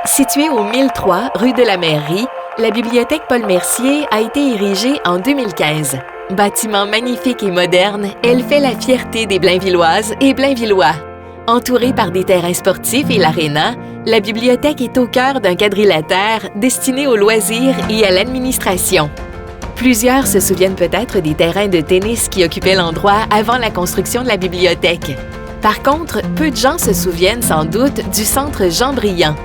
Située au 1003 rue de la Mairie, la bibliothèque Paul Mercier a été érigée en 2015. Bâtiment magnifique et moderne, elle fait la fierté des Blainvilloises et Blainvillois. Entourée par des terrains sportifs et l'aréna, la bibliothèque est au cœur d'un quadrilatère destiné aux loisirs et à l'administration. Plusieurs se souviennent peut-être des terrains de tennis qui occupaient l'endroit avant la construction de la bibliothèque. Par contre, peu de gens se souviennent sans doute du centre Jean-Briand.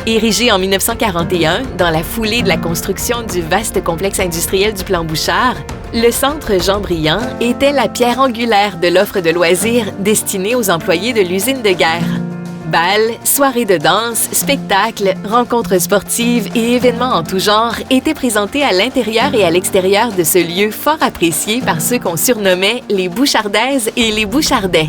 Érigé en 1941, dans la foulée de la construction du vaste complexe industriel du Plan Bouchard, le centre Jean-Briand était la pierre angulaire de l'offre de loisirs destinée aux employés de l'usine de guerre. Bals, soirées de danse, spectacles, rencontres sportives et événements en tout genre étaient présentés à l'intérieur et à l'extérieur de ce lieu fort apprécié par ceux qu'on surnommait les Bouchardaises et les Bouchardais.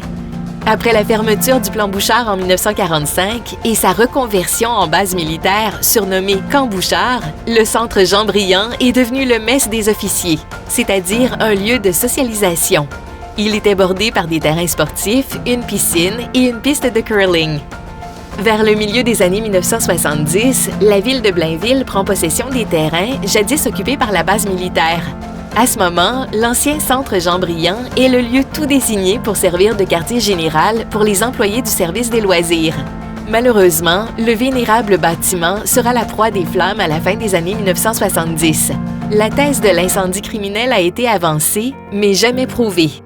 Après la fermeture du Plan Bouchard en 1945 et sa reconversion en base militaire surnommée Camp Bouchard, le centre Jean-Briand est devenu le mess des officiers, c'est-à-dire un lieu de socialisation. Il était bordé par des terrains sportifs, une piscine et une piste de curling. Vers le milieu des années 1970, la ville de Blainville prend possession des terrains jadis occupés par la base militaire. À ce moment, l'ancien centre Jean-Briand est le lieu tout désigné pour servir de quartier général pour les employés du service des loisirs. Malheureusement, le vénérable bâtiment sera la proie des flammes à la fin des années 1970. La thèse de l'incendie criminel a été avancée, mais jamais prouvée.